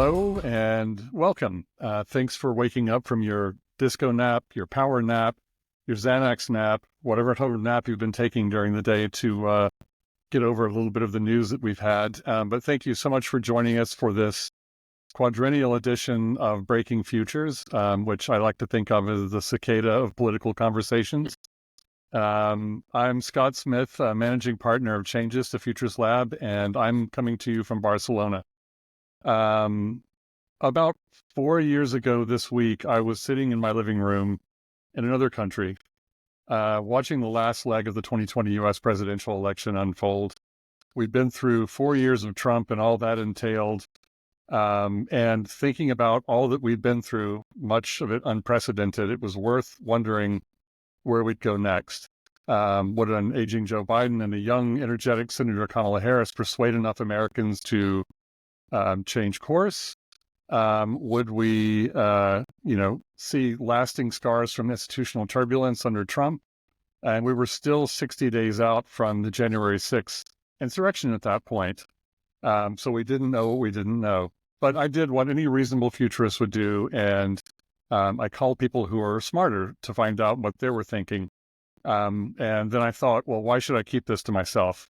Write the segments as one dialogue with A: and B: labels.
A: Hello and welcome. Thanks for waking up from your disco nap, your power nap, your Xanax nap, whatever nap you've been taking during the day to get over a little bit of the news that we've had. But thank you so much for joining us for this quadrennial edition of Breaking Futures, which I like to think of as the cicada of political conversations. I'm Scott Smith, managing partner of Changes to Futures Lab, and I'm coming to you from Barcelona. About 4 years ago this week, I was sitting in my living room in another country, watching the last leg of the 2020 U.S. presidential election unfold. We'd been through 4 years of Trump and all that entailed, and thinking about all that we'd been through, much of it unprecedented, it was worth wondering where we'd go next. Would an aging Joe Biden and a young, energetic Senator Kamala Harris persuade enough Americans to change course? Would we, see lasting scars from institutional turbulence under Trump? And we were still 60 days out from the January 6th insurrection at that point. So we didn't know what we didn't know. But I did what any reasonable futurist would do, and I called people who are smarter to find out what they were thinking. And then I thought, well, why should I keep this to myself?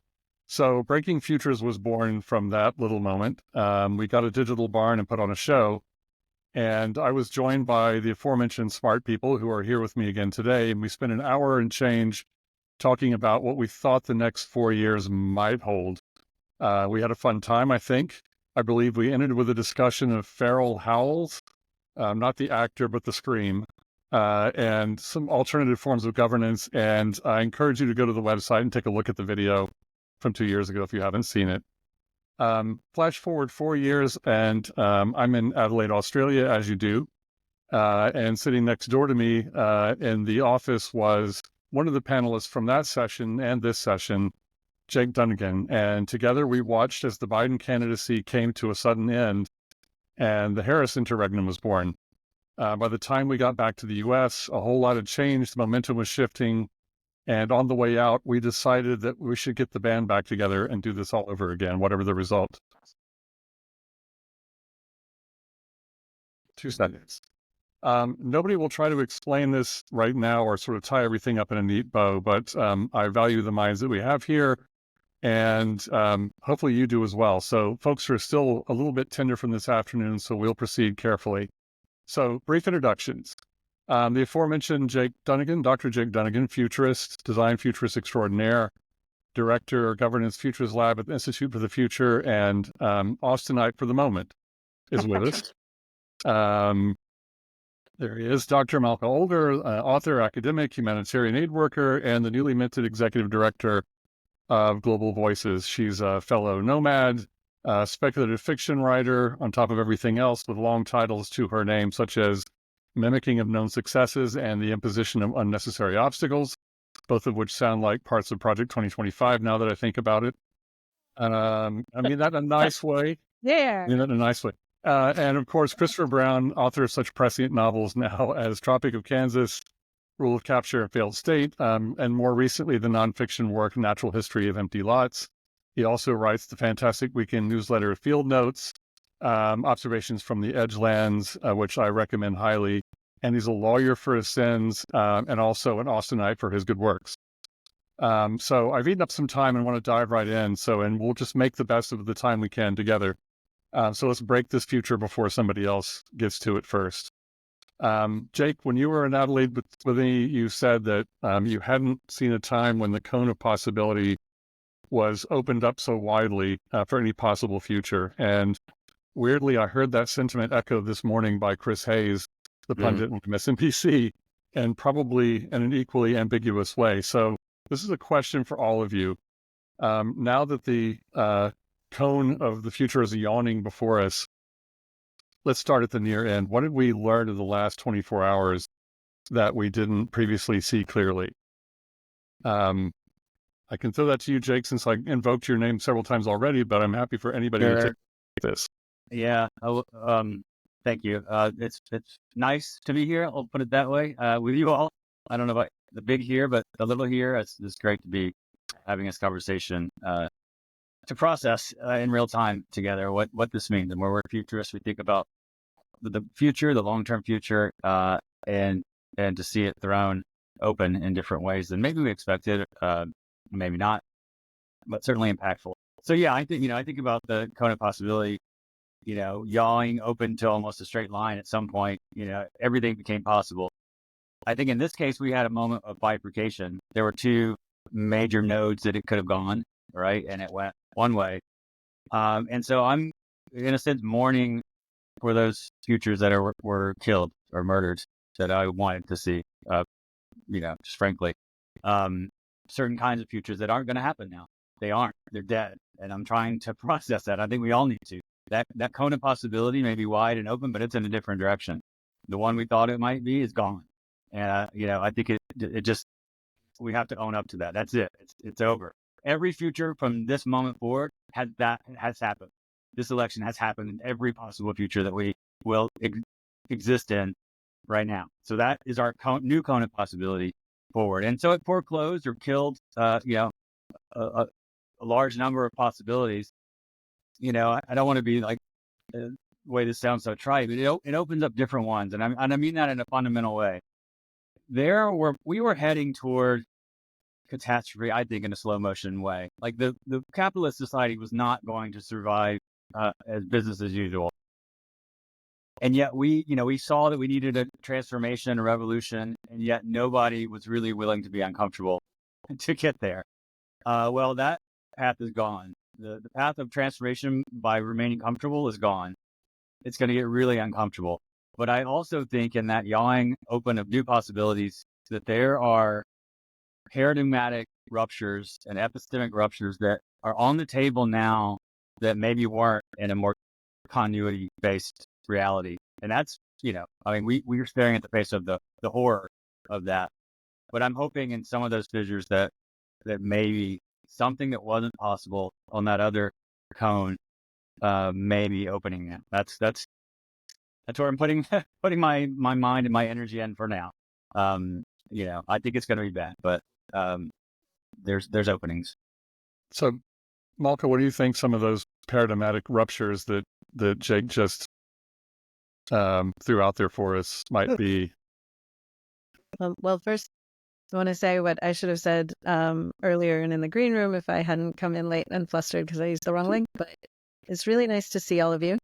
A: So Breaking Futures was born from that little moment. We got a digital barn and put on a show. And I was joined by the aforementioned smart people who are here with me again today. And we spent an hour and change talking about what we thought the next 4 years might hold. We had a fun time, I think. I believe we ended with a discussion of feral howls, not the actor, but the scream, and some alternative forms of governance. And I encourage you to go to the website and take a look at the video from 2 years ago if you haven't seen it. Flash forward 4 years, and I'm in Adelaide, Australia, as you do. And sitting next door to me in the office was one of the panelists from that session and this session, Jake Dunagan. And together we watched as the Biden candidacy came to a sudden end and the Harris interregnum was born. By the time we got back to the U.S., a whole lot had changed. The momentum was shifting. And on the way out, we decided that we should get the band back together and do this all over again, whatever the result. 2 seconds. Nobody will try to explain this right now or sort of tie everything up in a neat bow, but I value the minds that we have here, and hopefully you do as well. So folks are still a little bit tender from this afternoon, so we'll proceed carefully. So brief introductions. The aforementioned Jake Dunagan, Dr. Jake Dunagan, futurist, design futurist extraordinaire, director of governance futures lab at the Institute for the Future, and Austinite for the moment, is with us. There he is, Dr. Malka Older, author, academic, humanitarian aid worker, and the newly minted executive director of Global Voices. She's a fellow nomad, speculative fiction writer, on top of everything else, with long titles to her name, such as Mimicking of Known Successes and The Imposition of Unnecessary Obstacles, both of which sound like parts of Project 2025 now that I think about it. I mean that in a nice way.
B: Yeah.
A: I mean that in a nice way. And of course, Christopher Brown, author of such prescient novels now as Tropic of Kansas, Rule of Capture and Failed State, and more recently the nonfiction work Natural History of Empty Lots. He also writes the fantastic weekend newsletter Field Notes, Observations from the Edgelands, which I recommend highly. And he's a lawyer for his sins, and also an Austinite for his good works. So I've eaten up some time and want to dive right in. And we'll just make the best of the time we can together. So let's break this future before somebody else gets to it first. Jake, when you were in Adelaide with me, you said that you hadn't seen a time when the cone of possibility was opened up so widely for any possible future. And weirdly, I heard that sentiment echoed this morning by Chris Hayes, the pundit from MSNBC, and probably in an equally ambiguous way. So this is a question for all of you. Now that the cone of the future is yawning before us, let's start at the near end. What did we learn in the last 24 hours that we didn't previously see clearly? I can throw that to you, Jake, since I invoked your name several times already, but I'm happy for anybody to take this.
C: Yeah. Thank you. It's nice to be here. I'll put it that way, with you all. I don't know about the big here, but the little here. It's great to be having this conversation. to process in real time together what this means. And where we're futurists, we think about the future, the long-term future, and to see it thrown open in different ways than maybe we expected, maybe not, but certainly impactful. So yeah, I think about the cone of possibility, yawing open to almost a straight line at some point. Everything became possible. I think in this case, we had a moment of bifurcation. There were two major nodes that it could have gone, right? And it went one way. And so I'm, in a sense, mourning for those futures that were killed or murdered that I wanted to see, just frankly. Certain kinds of futures that aren't going to happen now. They aren't. They're dead. And I'm trying to process that. I think we all need to. That cone of possibility may be wide and open, but it's in a different direction. The one we thought it might be is gone. And, I think it just, we have to own up to that. That's it. It's over. Every future from this moment forward has happened. This election has happened in every possible future that we will exist in right now. So that is our new cone of possibility forward. And so it foreclosed or killed, a large number of possibilities. I don't want to be like, the way this sounds so trite, but it opens up different ones. And I mean that in a fundamental way. We were heading toward catastrophe, I think, in a slow motion way. Like the capitalist society was not going to survive as business as usual. And yet we saw that we needed a transformation, a revolution, and yet nobody was really willing to be uncomfortable to get there. Well, that path is gone. The path of transformation by remaining comfortable is gone. It's going to get really uncomfortable. But I also think in that yawing open of new possibilities that there are paradigmatic ruptures and epistemic ruptures that are on the table now that maybe weren't in a more continuity-based reality. And that's, we are staring at the face of the horror of that. But I'm hoping in some of those fissures that maybe something that wasn't possible on that other cone may be opening now. That's where I'm putting my mind and my energy in for now. I think it's going to be bad, but there's openings.
A: So, Malka, what do you think some of those paradigmatic ruptures that Jake just threw out there for us might be?
B: Well, first, I want to say what I should have said earlier and in the green room if I hadn't come in late and flustered because I used the wrong link. But it's really nice to see all of you.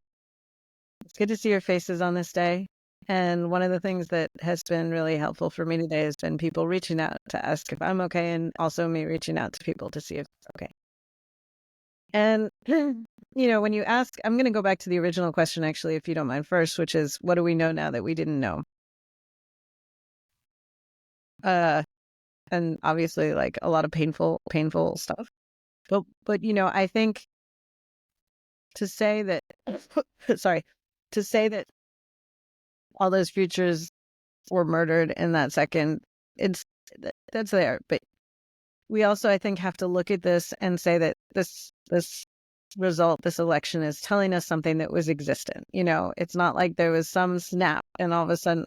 B: It's good to see your faces on this day. And one of the things that has been really helpful for me today has been people reaching out to ask if I'm okay, and also me reaching out to people to see if it's okay. And, when you ask, I'm going to go back to the original question, actually, if you don't mind first, which is, what do we know now that we didn't know? And obviously, like, a lot of painful stuff. But I think to say that, to say that all those futures were murdered in that second, that's there. But we also, I think, have to look at this and say that this result, this election, is telling us something that was existent. It's not like there was some snap and all of a sudden,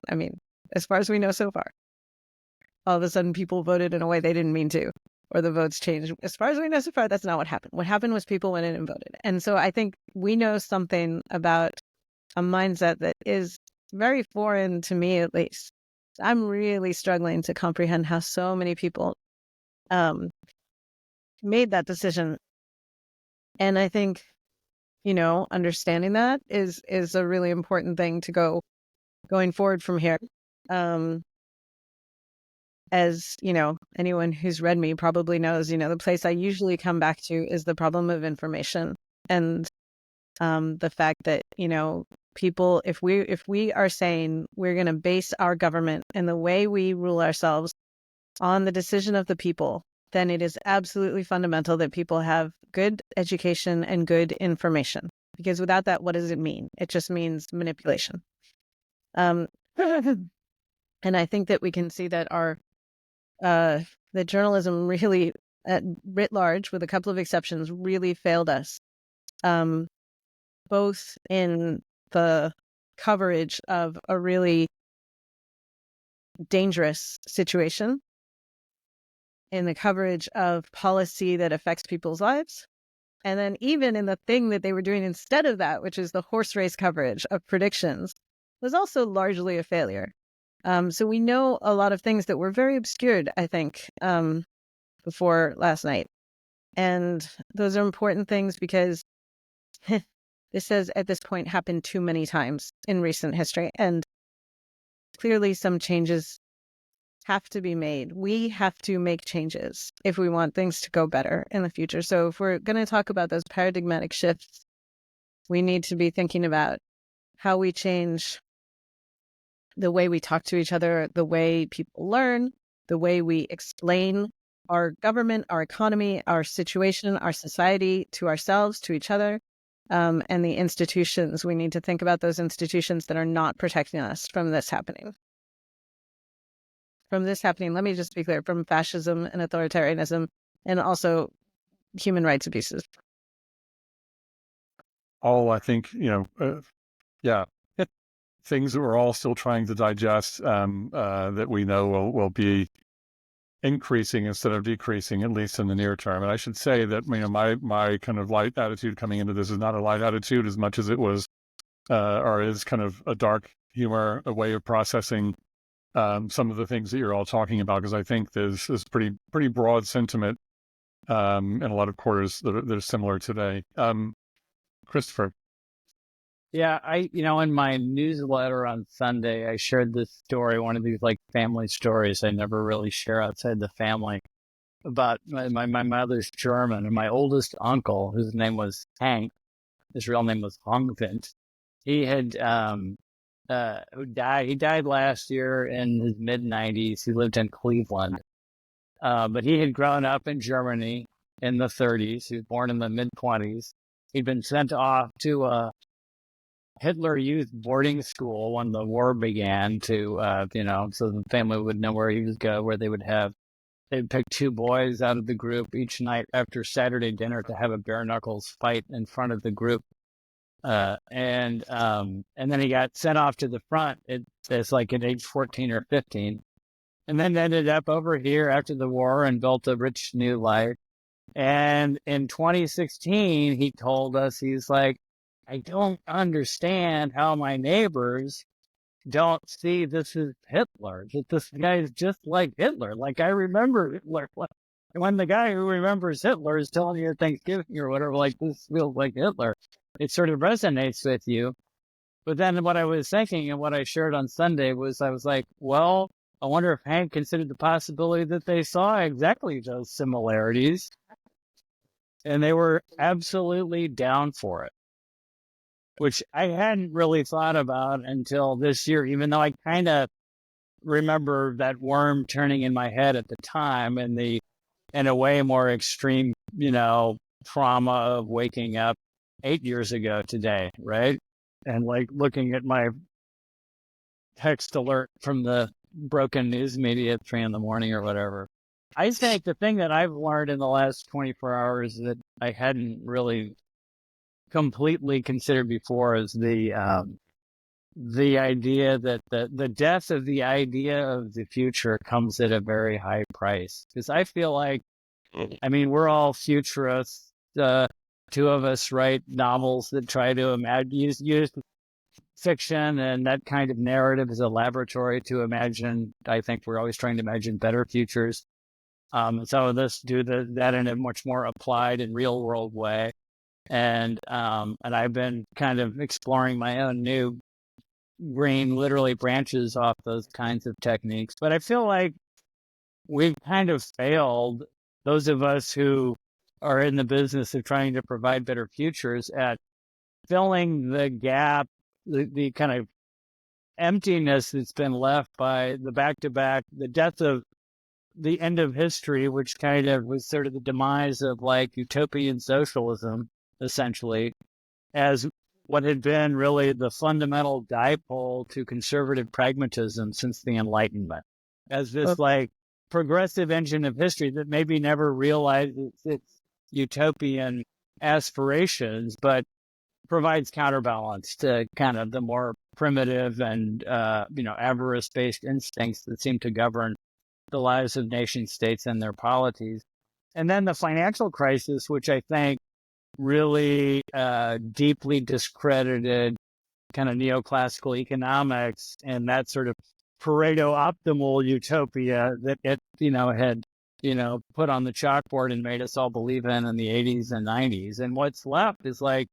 B: as far as we know so far, all of a sudden people voted in a way they didn't mean to, or the votes changed. As far as we know so far, that's not what happened. What happened was people went in and voted. And so I think we know something about a mindset that is very foreign to me, at least. I'm really struggling to comprehend how so many people made that decision. And I think, understanding that is a really important thing to going forward from here. As, anyone who's read me probably knows, the place I usually come back to is the problem of information. And the fact that, people, if we are saying we're going to base our government and the way we rule ourselves on the decision of the people, then it is absolutely fundamental that people have good education and good information. Because without that, what does it mean? It just means manipulation. And I think that we can see that the journalism really, writ large, with a couple of exceptions, really failed us. Both in the coverage of a really dangerous situation, in the coverage of policy that affects people's lives, And then even in the thing that they were doing instead of that, which is the horse race coverage of predictions, was also largely a failure. So we know a lot of things that were very obscured, I think, before last night. And those are important things because this has, at this point, happened too many times in recent history. And clearly some changes have to be made. We have to make changes if we want things to go better in the future. So if we're going to talk about those paradigmatic shifts, we need to be thinking about how we change the way we talk to each other, the way people learn, the way we explain our government, our economy, our situation, our society to ourselves, to each other, and the institutions. We need to think about those institutions that are not protecting us from this happening. From this happening, let me just be clear, from fascism and authoritarianism and also human rights abuses.
A: All, I think, yeah, things that we're all still trying to digest, that we know will be increasing instead of decreasing, at least in the near term. And I should say that, my kind of light attitude coming into this is not a light attitude as much as it was, or is kind of a dark humor, a way of processing some of the things that you're all talking about, because I think there's pretty broad sentiment in a lot of quarters that are similar today. Christopher.
C: Yeah, in my newsletter on Sunday, I shared this story, one of these like family stories I never really share outside the family, about my mother's German, and my oldest uncle, whose name was Hank, his real name was Hongvint. He had who died. He died last year in his mid-90s. He lived in Cleveland, but he had grown up in Germany in the 30s. He was born in the mid-20s. He'd been sent off to a Hitler Youth boarding school when the war began to, so the family would know where he was going, where they'd pick two boys out of the group each night after Saturday dinner to have a bare knuckles fight in front of the group. And then he got sent off to the front. It's like at age 14 or 15, and then ended up over here after the war and built a rich new life. And in 2016, he told us, he's like, I don't understand how my neighbors don't see this as Hitler, that this guy is just like Hitler. Like, I remember Hitler. When the guy who remembers Hitler is telling you at Thanksgiving or whatever, like, this feels like Hitler, it sort of resonates with you. But then what I was thinking and what I shared on Sunday was, I was like, well, I wonder if Hank considered the possibility that they saw exactly those similarities and they were absolutely down for it, which I hadn't really thought about until this year, even though I kind of remember that worm turning in my head at the time and in a way more extreme, trauma of waking up 8 years ago today, right? And like looking at my text alert from the broken news media at 3 a.m. or whatever. I think the thing that I've learned in the last 24 hours that I hadn't really completely considered before is the idea that the death of the idea of the future comes at a very high price. Because I feel like, we're all futurists. Two of us write novels that try to use fiction and that kind of narrative as a laboratory to imagine. I think we're always trying to imagine better futures. Some of us do that in a much more applied and real world way. And I've been kind of exploring my own new brain, literally branches off those kinds of techniques. But I feel like we've kind of failed, those of us who are in the business of trying to provide better futures, at filling the gap, the kind of emptiness that's been left by the back-to-back, the death of the end of history, which kind of was sort of the demise of like utopian socialism, essentially, as what had been really the fundamental dipole to conservative pragmatism since the Enlightenment, as this like progressive engine of history that maybe never realized its utopian aspirations, but provides counterbalance to kind of the more primitive and, avarice-based instincts that seem to govern the lives of nation states and their polities. And then the financial crisis, which I think really deeply discredited kind of neoclassical economics and that sort of Pareto optimal utopia that it, had, put on the chalkboard and made us all believe in the 80s and 90s. And what's left is like,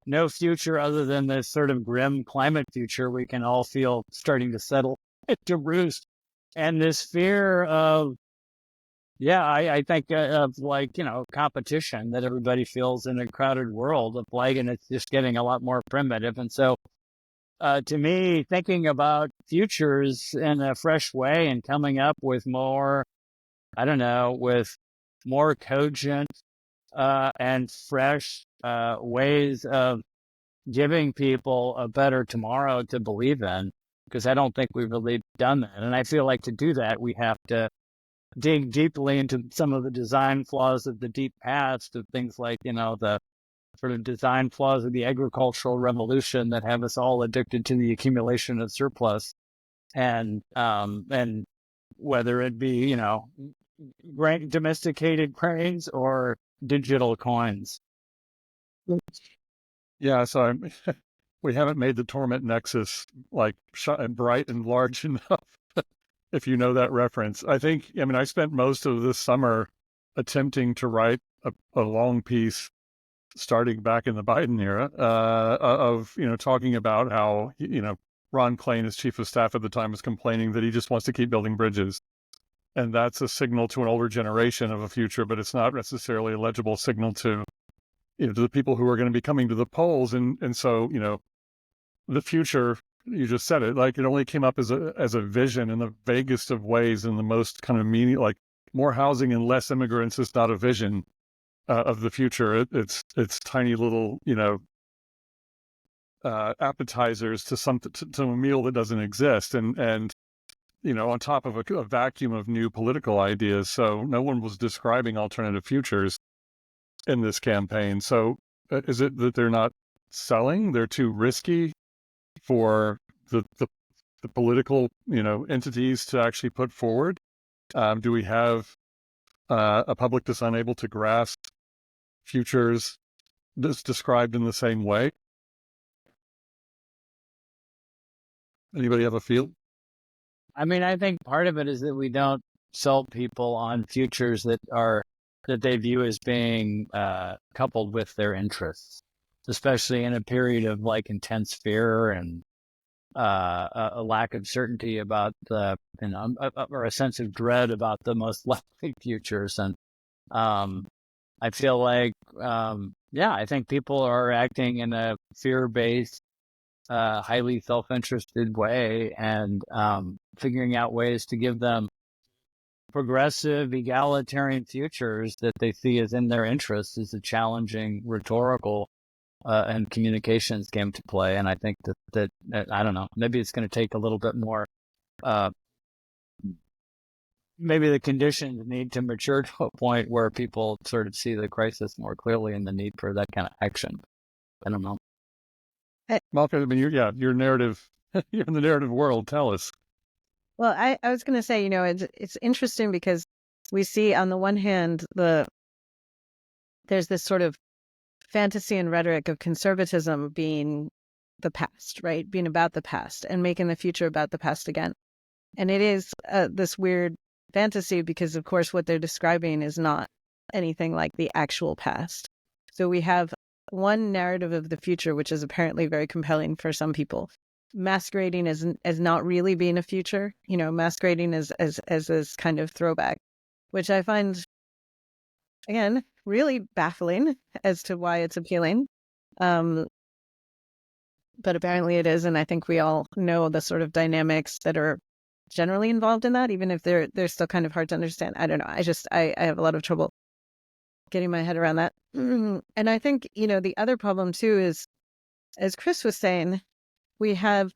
C: no future other than this sort of grim climate future we can all feel starting to settle to roost. And this fear of, I think of like, competition that everybody feels in a crowded world of like, and it's just getting a lot more primitive. And so to me, thinking about futures in a fresh way and coming up with more, with more cogent and fresh ways of giving people a better tomorrow to believe in, because I don't think we've really done that. And I feel like to do that, we have to dig deeply into some of the design flaws of the deep past, of things like, the sort of design flaws of the agricultural revolution that have us all addicted to the accumulation of surplus. And whether it be, domesticated grains or digital coins.
A: Yeah, so we haven't made the torment nexus like bright and large enough. If you know that reference, I spent most of this summer attempting to write a long piece starting back in the Biden era of, talking about how, Ron Klain, his chief of staff at the time, was complaining that he just wants to keep building bridges. And that's a signal to an older generation of a future, but it's not necessarily a legible signal to, to the people who are going to be coming to the polls. And so, the future, you just said it, like it only came up as a vision in the vaguest of ways, in the most kind of meaning, like more housing and less immigrants is not a vision of the future. It's tiny little, appetizers to a meal that doesn't exist. And on top of a vacuum of new political ideas. So no one was describing alternative futures in this campaign. So is it that they're not selling? They're too risky for the political, entities to actually put forward? Do we have a public that's unable to grasp futures that's described in the same way? Anybody have a feel?
C: I think part of it is that we don't sell people on futures that they view as being coupled with their interests, especially in a period of like intense fear and a lack of certainty about or a sense of dread about the most likely futures. And I feel like, I think people are acting in a fear-based, highly self-interested way, and figuring out ways to give them progressive, egalitarian futures that they see as in their interests is a challenging rhetorical and communications game to play. And I think that I don't know, maybe it's going to take a little bit more. Maybe the conditions need to mature to a point where people sort of see the crisis more clearly and the need for that kind of action. I don't know.
A: Malka, your narrative, you're in the narrative world. Tell us.
B: Well, I was going to say, it's interesting because we see on the one hand, there's this sort of fantasy and rhetoric of conservatism being the past, right? Being about the past and making the future about the past again. And it is this weird fantasy because, of course, what they're describing is not anything like the actual past. So we have one narrative of the future, which is apparently very compelling for some people, masquerading as not really being a future, masquerading as this kind of throwback, which I find, again, really baffling as to why it's appealing. But apparently it is, and I think we all know the sort of dynamics that are generally involved in that, even if they're still kind of hard to understand. I don't know. I have a lot of trouble getting my head around that. And I think, the other problem too is, as Chris was saying, we have,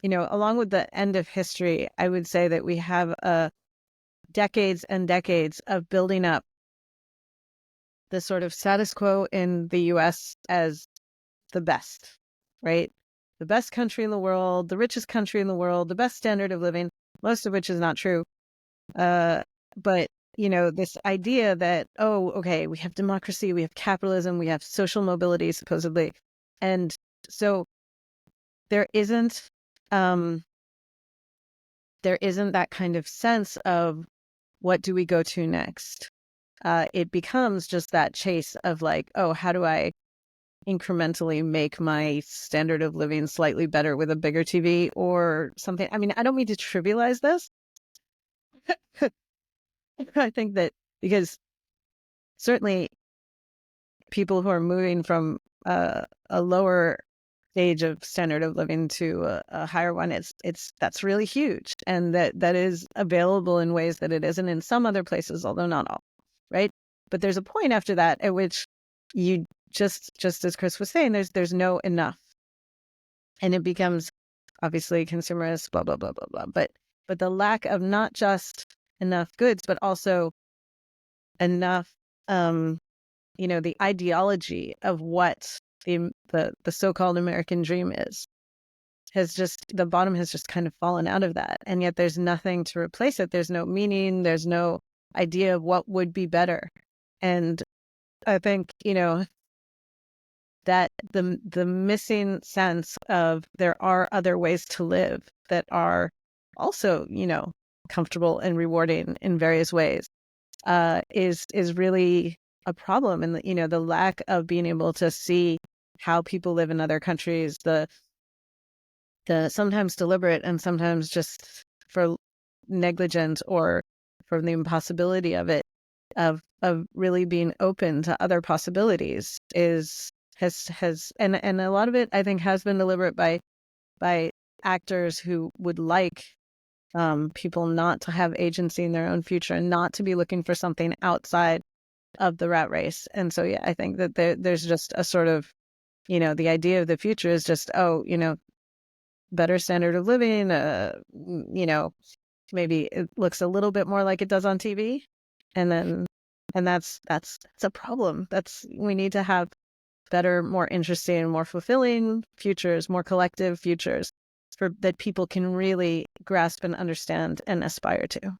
B: along with the end of history, I would say that we have decades and decades of building up the sort of status quo in the US as the best, right? The best country in the world, the richest country in the world, the best standard of living, most of which is not true. But this idea that, oh, okay, we have democracy, we have capitalism, we have social mobility, supposedly. And so there isn't that kind of sense of what do we go to next. It becomes just that chase of like, oh, how do I incrementally make my standard of living slightly better with a bigger TV or something. I mean, I don't mean to trivialize this. I think that because certainly people who are moving from a lower stage of standard of living to a higher one, that's really huge, and that is available in ways that it isn't in some other places, although not all, right? But there's a point after that at which you just as Chris was saying, there's no enough, and it becomes obviously consumerist, blah blah blah blah blah. But the lack of not just enough goods, but also enough, the ideology of what the so-called American dream is, the bottom has just kind of fallen out of that, and yet there's nothing to replace it. There's no meaning. There's no idea of what would be better, and I think that the missing sense of there are other ways to live that are also comfortable and rewarding in various ways is really a problem. And the lack of being able to see how people live in other countries, the sometimes deliberate and sometimes just for negligence or for the impossibility of it, of really being open to other possibilities has and a lot of it I think has been deliberate by actors who would like people not to have agency in their own future and not to be looking for something outside of the rat race. And so I think that there's just a sort of the idea of the future is just better standard of living, maybe it looks a little bit more like it does on TV, and that's a problem. We need to have better, more interesting, more fulfilling futures, more collective futures that people can really grasp and understand and aspire to.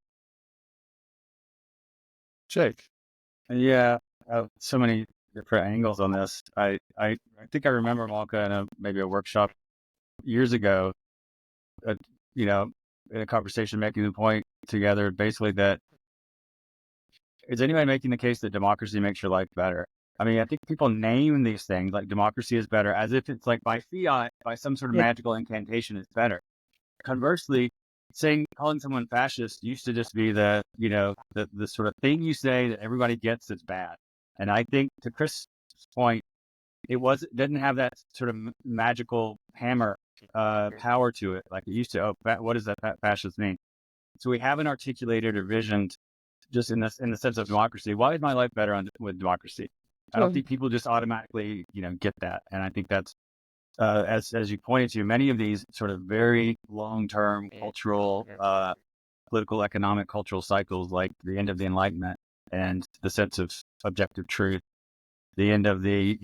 A: Jake.
C: Yeah, so many different angles on this. I think I remember Malka in maybe a workshop years ago, in a conversation making the point together, basically that is anybody making the case that democracy makes your life better? I mean, I think people name these things like democracy is better as if it's like by fiat, by some sort of magical incantation, it's better. Conversely, calling someone fascist used to just be the sort of thing you say that everybody gets that's bad. And I think to Chris' point, it didn't have that sort of magical hammer power to it like it used to. What does that fascist mean? So we haven't articulated or visioned just in the sense of democracy. Why is my life better with democracy? I don't think people just automatically, get that. And I think that's, as you pointed to, many of these sort of very long-term cultural, political, economic, cultural cycles, like the end of the Enlightenment and the sense of objective truth, the end of the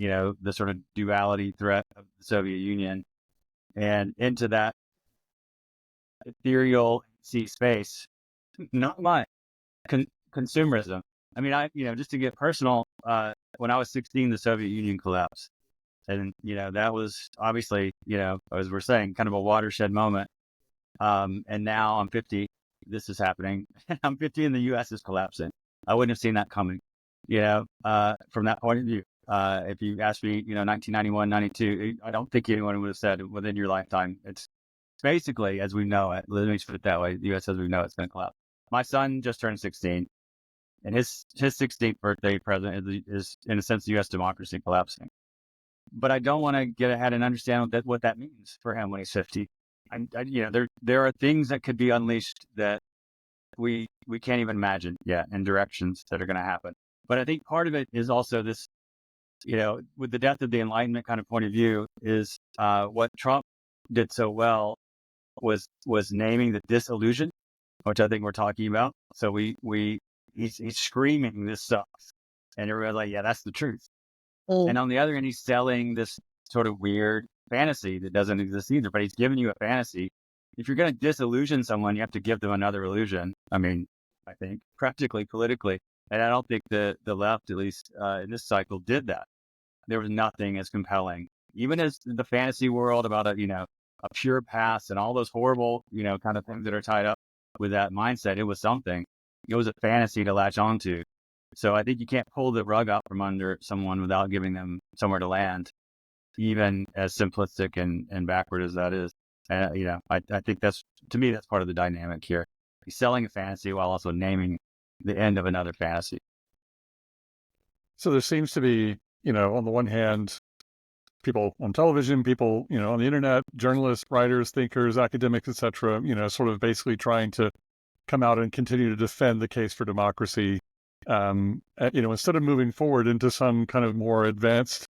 C: sort of duality threat of the Soviet Union, and into that ethereal sea space, not my consumerism. I mean, just to get personal, when I was 16, the Soviet Union collapsed. And, that was obviously, as we're saying, kind of a watershed moment. And now I'm 50, this is happening. I'm 50 and the U.S. is collapsing. I wouldn't have seen that coming, from that point of view. If you asked me, 1991, 92, I don't think anyone would have said within your lifetime. It's basically, as we know it, let me put it that way, the U.S. as we know it's going to collapse. My son just turned 16. And his 16th birthday present is in a sense, U.S. democracy collapsing. But I don't want to get ahead and understand what that means for him when he's 50. There are things that could be unleashed that we can't even imagine yet, and directions that are going to happen. But I think part of it is also this, with the death of the Enlightenment kind of point of view, is what Trump did so well was naming the disillusion, which I think we're talking about. So he's screaming this sucks, and everybody's like, yeah, that's the truth. And on the other end, he's selling this sort of weird fantasy that doesn't exist either, but he's giving you a fantasy. If you're going to disillusion someone, you have to give them another illusion. I mean, I think, practically politically. And I don't think the left, at least in this cycle, did that. There was nothing as compelling, even as the fantasy world about a pure past and all those horrible, kind of things that are tied up with that mindset. It was something. It was a fantasy to latch onto. So I think you can't pull the rug out from under someone without giving them somewhere to land, even as simplistic and backward as that is. And, I think to me, that's part of the dynamic here. He's selling a fantasy while also naming the end of another fantasy.
A: So there seems to be, on the one hand, people on television, people, on the internet, journalists, writers, thinkers, academics, etc., sort of basically trying to come out and continue to defend the case for democracy, instead of moving forward into some kind of more advanced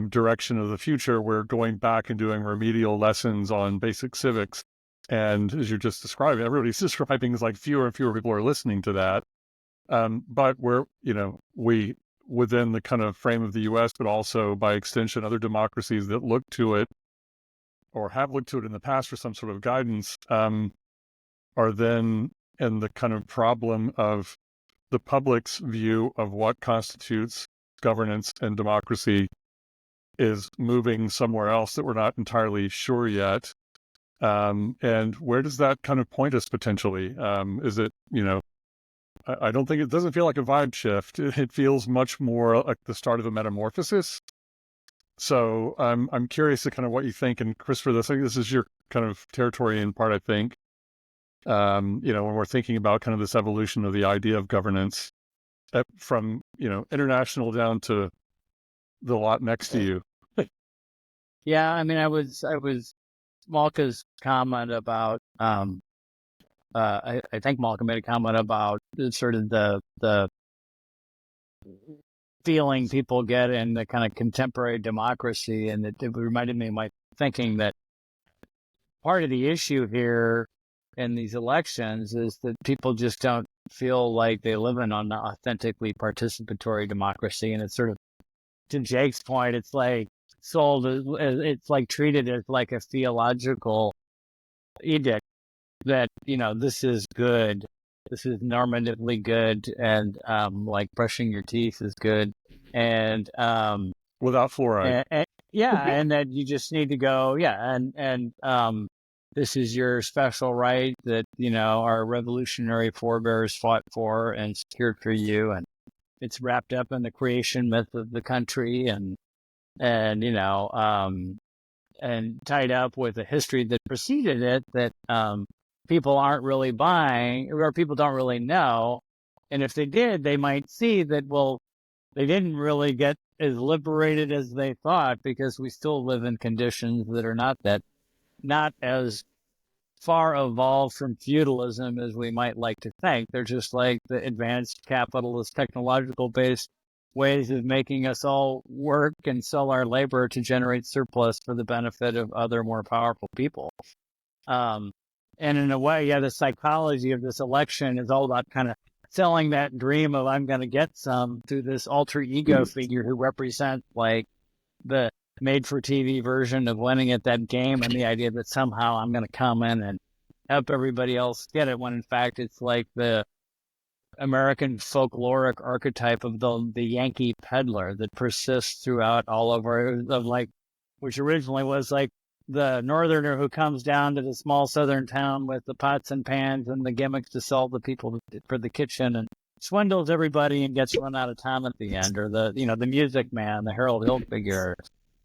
A: direction of the future, we're going back and doing remedial lessons on basic civics. And as you're just describing, everybody's describing is like fewer and fewer people are listening to that. But we're, we within the kind of frame of the U.S., but also by extension, other democracies that look to it or have looked to it in the past for some sort of guidance, are then in the kind of problem of the public's view of what constitutes governance and democracy is moving somewhere else that we're not entirely sure yet. And where does that kind of point us potentially? Is it, I don't think it doesn't feel like a vibe shift. It feels much more like the start of a metamorphosis. So I'm curious to kind of what you think. And Christopher, this is your kind of territory in part, I think. When we're thinking about kind of this evolution of the idea of governance from, international down to the lot next to you.
D: Yeah, I mean, I was Malka's comment about, I think Malka made a comment about sort of the feeling people get in the kind of contemporary democracy, and it reminded me of my thinking that part of the issue here in these elections is that people just don't feel like they live in an authentically participatory democracy, and it's sort of, to Jake's point, it's like sold as, it's like treated as like a theological edict that, this is good, this is normatively good, and like brushing your teeth is good, and
A: without fluoride.
D: And that you just need to go, and this is your special right that, our revolutionary forebears fought for and secured for you, and it's wrapped up in the creation myth of the country, and tied up with a history that preceded it that people aren't really buying, or people don't really know. And if they did, they might see that, well, they didn't really get as liberated as they thought, because we still live in conditions that are not as far evolved from feudalism as we might like to think. They're just like the advanced capitalist, technological-based ways of making us all work and sell our labor to generate surplus for the benefit of other more powerful people. And in a way, the psychology of this election is all about kind of selling that dream of I'm going to get some through this alter ego figure who represents like the made-for-TV version of winning at that game, and the idea that somehow I'm going to come in and help everybody else get it, when in fact it's like the American folkloric archetype of the Yankee peddler that persists throughout all of which originally was like the northerner who comes down to the small southern town with the pots and pans and the gimmicks to sell the people for the kitchen, and swindles everybody and gets run out of town at the end, or the music man, the Harold Hill figure,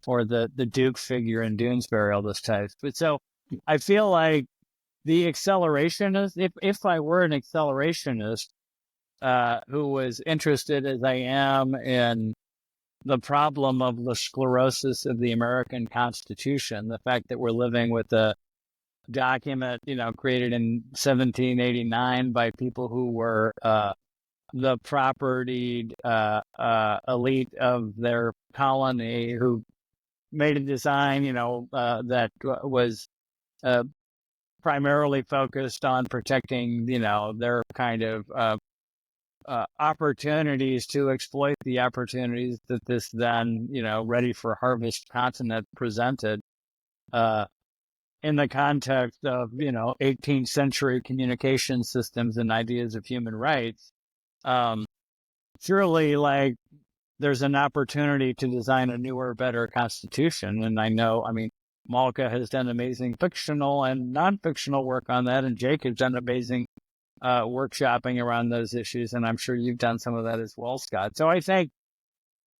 D: or the Duke figure in Doonesbury, all those types. But so I feel like the accelerationist, if I were an accelerationist who was interested as I am in the problem of the sclerosis of the American Constitution, the fact that we're living with a document, created in 1789 by people who were the propertied elite of their colony, who made a design, that was primarily focused on protecting, their kind of opportunities to exploit the opportunities that this then, ready for harvest continent presented. in the context of, 18th century communication systems and ideas of human rights, surely like there's an opportunity to design a newer, better constitution. And Malka has done amazing fictional and non-fictional work on that, and Jake has done amazing workshopping around those issues, and I'm sure you've done some of that as well, Scott. So I think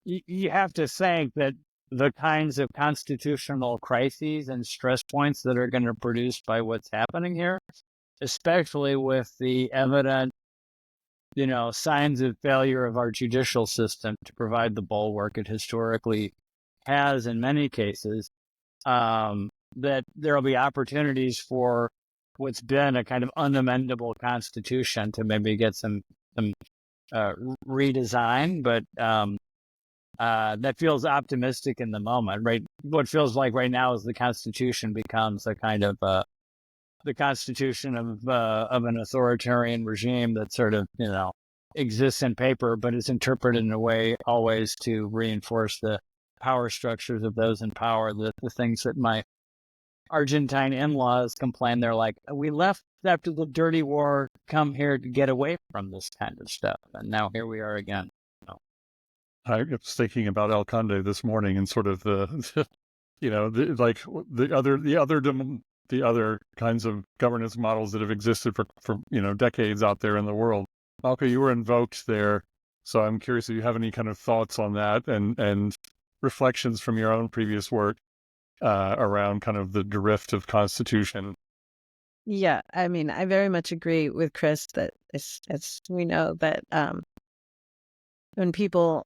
D: you have to think that the kinds of constitutional crises and stress points that are going to be produced by what's happening here, especially with the evident, signs of failure of our judicial system to provide the bulwark it historically has in many cases, that there will be opportunities for what's been a kind of unamendable constitution to maybe get some redesign, but that feels optimistic in the moment, right? What feels like right now is the Constitution becomes a kind of the Constitution of an authoritarian regime that sort of exists in paper, but is interpreted in a way always to reinforce the power structures of those in power. The things that my Argentine in-laws complain, they're like, we left after the dirty war, come here to get away from this kind of stuff, and now here we are again.
A: I was thinking about El Conde this morning and sort of the other kinds of governance models that have existed for decades out there in the world. Malka, you were invoked there, so I'm curious if you have any kind of thoughts on that and reflections from your own previous work around kind of the drift of constitution.
B: Yeah, I very much agree with Chris that as we know that when people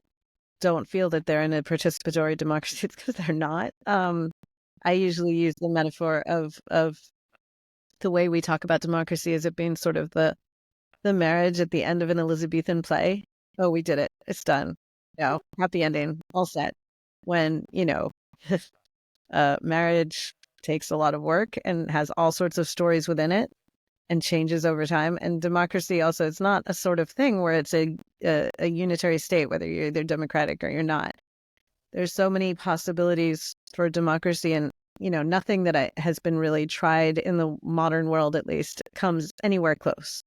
B: don't feel that they're in a participatory democracy, it's because they're not. I usually use the metaphor of the way we talk about democracy as it being sort of the marriage at the end of an Elizabethan play. Oh, we did it. It's done. Happy ending, all set. When, marriage takes a lot of work and has all sorts of stories within it and changes over time. And democracy also, it's not a sort of thing where it's a unitary state, whether you're either democratic or you're not. There's so many possibilities for democracy, and nothing that has been really tried in the modern world, at least, comes anywhere close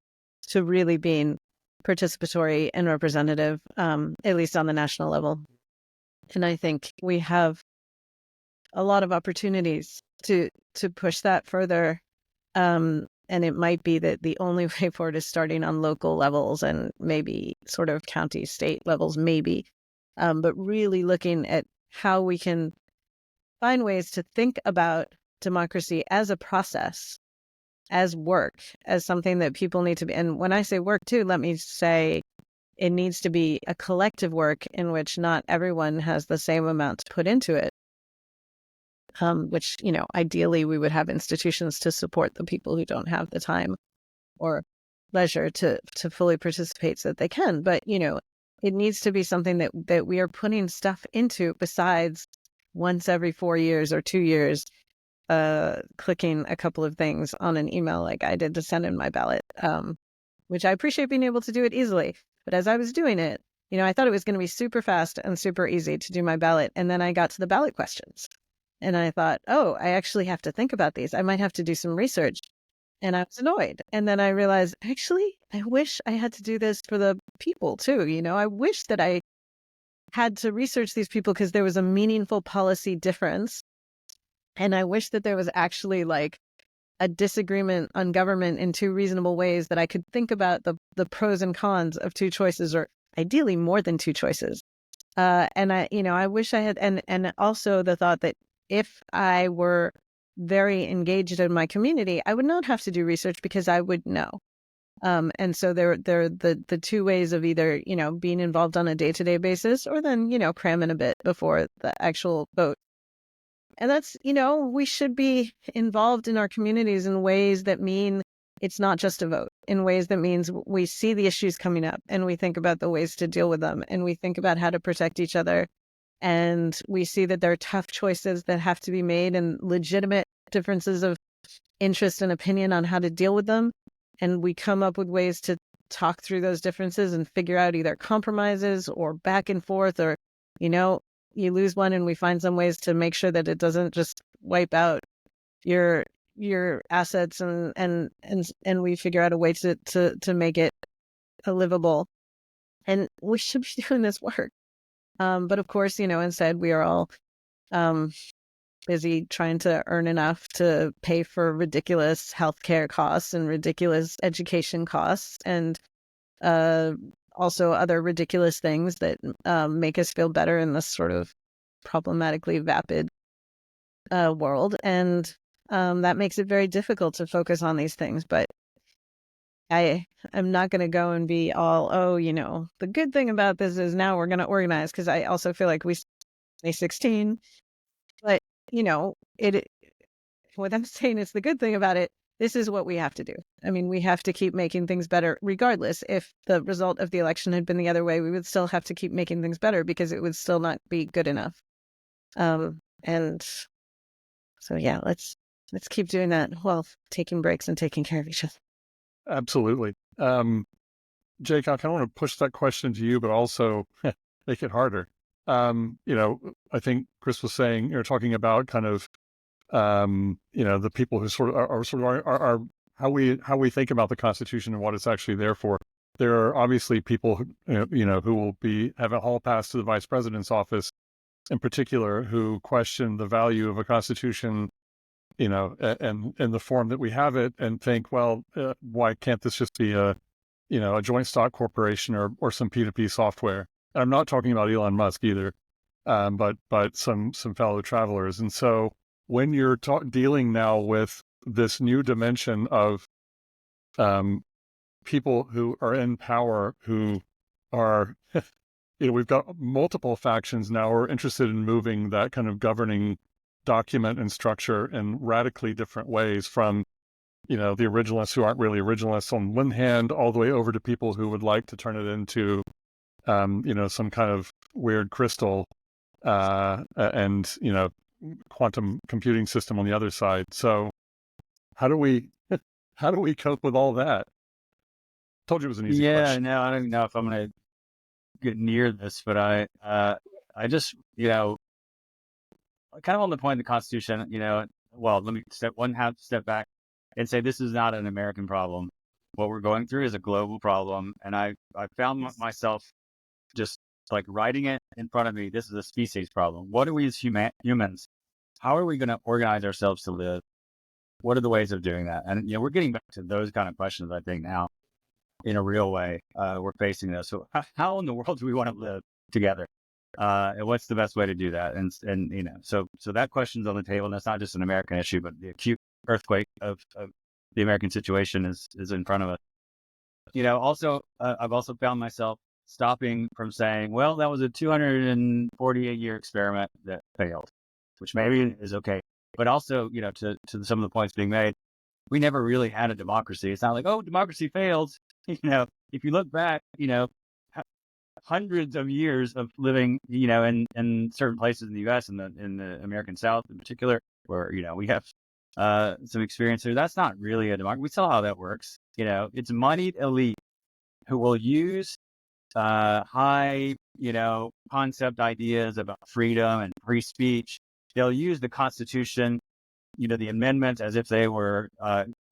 B: to really being participatory and representative, at least on the national level. And I think we have a lot of opportunities to push that further. And it might be that the only way forward is starting on local levels and maybe sort of county, state levels, maybe. But really looking at how we can find ways to think about democracy as a process, as work, as something that people need to be. And when I say work too, let me say it needs to be a collective work in which not everyone has the same amount to put into it. Which, ideally we would have institutions to support the people who don't have the time or leisure to fully participate so that they can. But, it needs to be something that we are putting stuff into besides once every 4 years or 2 years, clicking a couple of things on an email like I did to send in my ballot, which I appreciate being able to do it easily. But as I was doing it, I thought it was going to be super fast and super easy to do my ballot. And then I got to the ballot questions. And I thought, oh, I actually have to think about these. I might have to do some research. And I was annoyed. And then I realized, actually, I wish I had to do this for the people too. I wish that I had to research these people because there was a meaningful policy difference. And I wish that there was actually like a disagreement on government in two reasonable ways that I could think about the pros and cons of two choices, or ideally more than two choices. And I wish I had, and also the thought that if I were very engaged in my community, I would not have to do research because I would know. And so there are the two ways of either, being involved on a day-to-day basis or then, cramming a bit before the actual vote. And that's, we should be involved in our communities in ways that mean it's not just a vote, in ways that means we see the issues coming up and we think about the ways to deal with them and we think about how to protect each other. And we see that there are tough choices that have to be made and legitimate differences of interest and opinion on how to deal with them. And we come up with ways to talk through those differences and figure out either compromises or back and forth, or, you lose one and we find some ways to make sure that it doesn't just wipe out your your assets and we figure out a way to make it livable. And we should be doing this work. But of course, instead we are all busy trying to earn enough to pay for ridiculous healthcare costs and ridiculous education costs and also other ridiculous things that make us feel better in this sort of problematically vapid world. And that makes it very difficult to focus on these things. But I'm not going to go and be all, the good thing about this is now we're going to organize, because I also feel like we say 16, but without saying it's the good thing about it, this is what we have to do. I mean, we have to keep making things better regardless. If the result of the election had been the other way, we would still have to keep making things better because it would still not be good enough. And so, yeah, let's keep doing that while taking breaks and taking care of each other.
A: Absolutely. Jake, I kind of want to push that question to you, but also make it harder. I think Chris was saying, talking about kind of, the people who sort of are how we think about the Constitution and what it's actually there for. There are obviously people who will have a hall pass to the vice president's office in particular, who question the value of a Constitution, and the form that we have it, and think, well, why can't this just be a joint stock corporation or some P2P software? And I'm not talking about Elon Musk either, but some fellow travelers. And so when you're dealing now with this new dimension of people who are in power, who are, we've got multiple factions now who are interested in moving that kind of governing document and structure in radically different ways, from the originalists who aren't really originalists on one hand, all the way over to people who would like to turn it into some kind of weird crystal and quantum computing system on the other side. So how do we cope with all that? Told you it was an easy question.
C: No, I don't even know if I'm going to get near this, but I just, kind of on the point of the Constitution, well, let me step back and say this is not an American problem. What we're going through is a global problem. And I found myself just like writing it in front of me. This is a species problem. What are we as humans? How are we going to organize ourselves to live? What are the ways of doing that? And, we're getting back to those kind of questions, I think, now in a real way. We're facing those. So how in the world do we want to live together? And what's the best way to do that? And so that question's on the table, and that's not just an American issue, but the acute earthquake of the American situation is in front of us. Also, I've also found myself stopping from saying, well, that was a 248-year experiment that failed, which maybe is okay. But also, to some of the points being made, we never really had a democracy. It's not like, oh, democracy failed. If you look back, hundreds of years of living, in certain places in the U.S. and in the American South in particular, where, we have some experience there. That's not really a democracy. We saw how that works. It's moneyed elite who will use high, concept ideas about freedom and free speech. They'll use the Constitution, the amendments, as if they were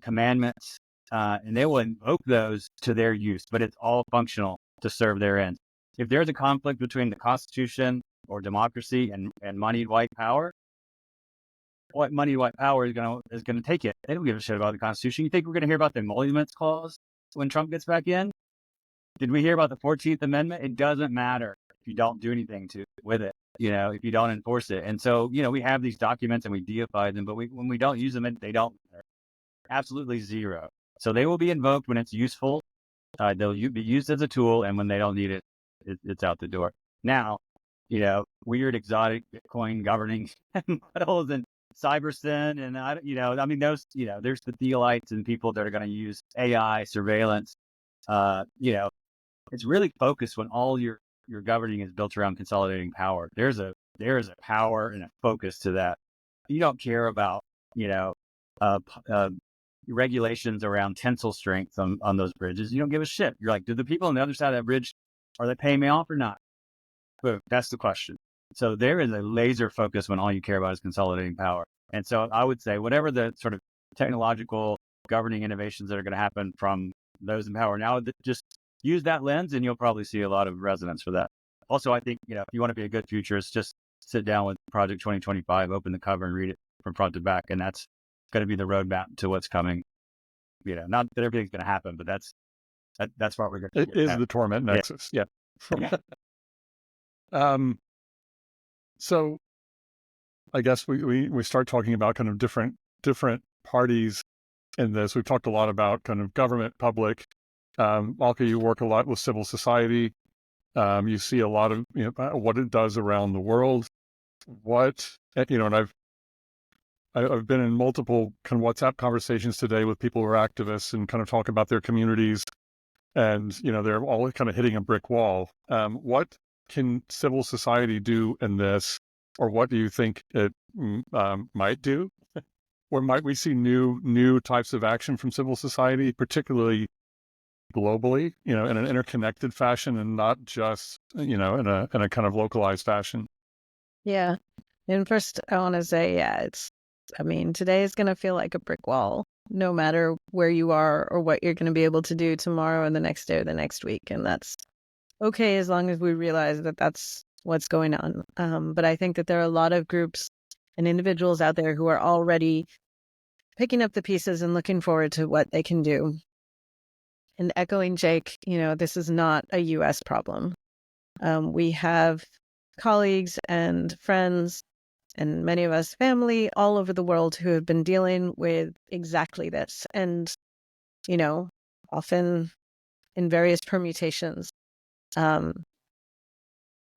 C: commandments, and they will invoke those to their use, but it's all functional to serve their ends. If there's a conflict between the Constitution or democracy and moneyed white power, what moneyed white power is going to take it? They don't give a shit about the Constitution. You think we're going to hear about the Emoluments Clause when Trump gets back in? Did we hear about the 14th Amendment? It doesn't matter if you don't do anything with it, if you don't enforce it. And so, we have these documents and we deify them, but when we don't use them, they don't matter. Absolutely zero. So they will be invoked when it's useful. They'll be used as a tool, and when they don't need it, it's out the door. Now, weird exotic Bitcoin governing models and CyberSyn, and those, there's the Theolites and people that are going to use AI surveillance. It's really focused when all your governing is built around consolidating power. There's a power and a focus to that. You don't care about, regulations around tensile strength on those bridges. You don't give a shit. You're like, do the people on the other side of that bridge, are they paying me off or not? Boom, that's the question. So there is a laser focus when all you care about is consolidating power. And so I would say whatever the sort of technological governing innovations that are going to happen from those in power now. Just use that lens, and you'll probably see a lot of resonance for that. Also, I think, if you want to be a good futurist, just sit down with Project 2025, open the cover and read it from front to back, and that's going to be the roadmap to what's coming. Not that everything's going to happen, but that's what we're going to.
A: It is the torment nexus. Yeah. So I guess we start talking about kind of different parties in this. We've talked a lot about kind of government, public. Malka, you work a lot with civil society. You see a lot of what it does around the world. And I've been in multiple kind of WhatsApp conversations today with people who are activists and kind of talk about their communities, and they're all kind of hitting a brick wall. What can civil society do in this, or what do you think it might do? Or might we see new types of action from civil society, particularly globally, in an interconnected fashion and not just, in a kind of localized fashion?
B: Yeah. And first, I want to say, today is going to feel like a brick wall, no matter where you are or what you're going to be able to do tomorrow and the next day or the next week. And that's okay as long as we realize that that's what's going on. But I think that there are a lot of groups and individuals out there who are already picking up the pieces and looking forward to what they can do. And echoing Jake, this is not a U.S. problem. We have colleagues and friends and many of us family all over the world who have been dealing with exactly this. And, often in various permutations and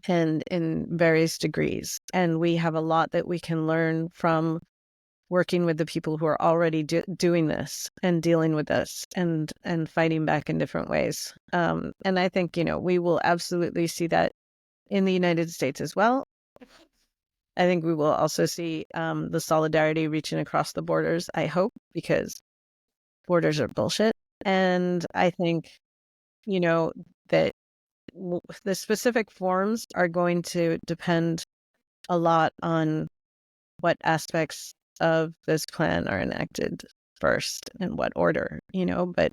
B: in various degrees. And we have a lot that we can learn from working with the people who are already doing this and dealing with this and fighting back in different ways. And I think, we will absolutely see that in the United States as well. I think we will also see the solidarity reaching across the borders, I hope, because borders are bullshit. And I think, that the specific forms are going to depend a lot on what aspects of this plan are enacted first and what order, but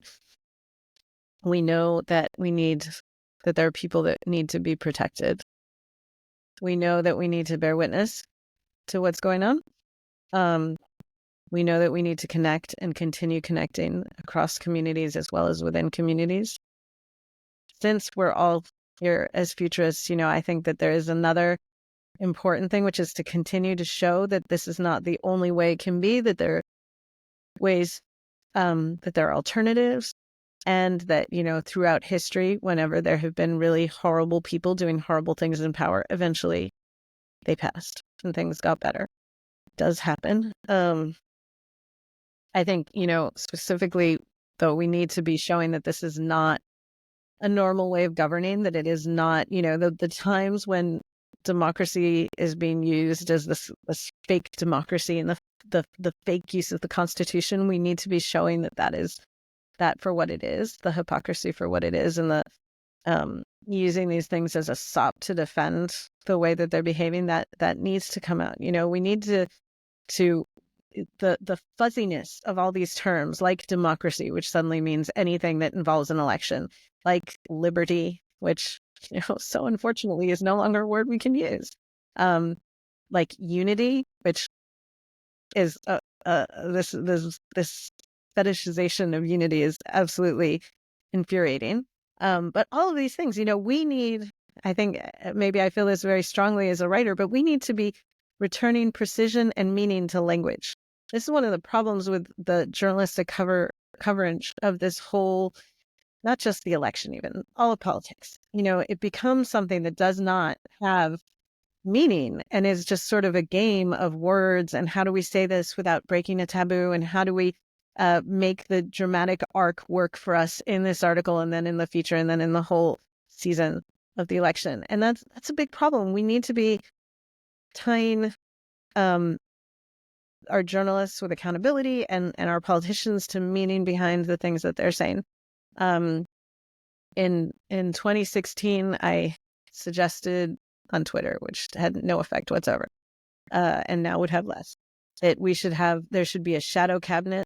B: we know that there are people that need to be protected. We know that we need to bear witness to what's going on. We know that we need to connect and continue connecting across communities as well as within communities. Since we're all here as futurists, I think that there is another important thing, which is to continue to show that this is not the only way it can be, that there are ways, that there are alternatives, and that, throughout history, whenever there have been really horrible people doing horrible things in power, eventually they passed and things got better. It does happen. I think, specifically, though, we need to be showing that this is not a normal way of governing, that it is not, the times when democracy is being used as this fake democracy and the fake use of the Constitution, we need to be showing that is that for what it is, the hypocrisy for what it is, and the using these things as a sop to defend the way that they're behaving, that needs to come out. We need to the fuzziness of all these terms, like democracy, which suddenly means anything that involves an election, like liberty, which so unfortunately is no longer a word we can use, like unity, which is this fetishization of unity is absolutely infuriating. But all of these things, we need, I think, maybe I feel this very strongly as a writer, but we need to be returning precision and meaning to language. This is one of the problems with the journalistic coverage of this whole, not just the election, even all of politics. It becomes something that does not have meaning and is just sort of a game of words. And how do we say this without breaking a taboo? And how do we make the dramatic arc work for us in this article, and then in the feature, and then in the whole season of the election? And that's a big problem. We need to be tying our journalists with accountability and our politicians to meaning behind the things that they're saying. In 2016, I suggested on Twitter, which had no effect whatsoever, and now would have less, there should be a shadow cabinet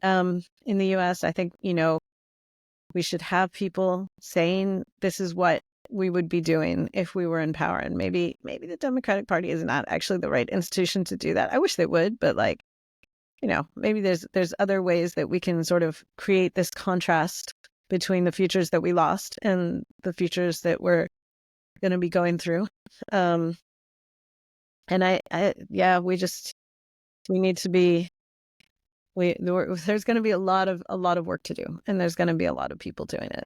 B: in the US. I think, we should have people saying this is what we would be doing if we were in power. And maybe the Democratic Party is not actually the right institution to do that. I wish they would, but maybe there's other ways that we can sort of create this contrast between the futures that we lost and the futures that we're going to be going through. And we need to be, there's going to be a lot of work to do, and there's going to be a lot of people doing it.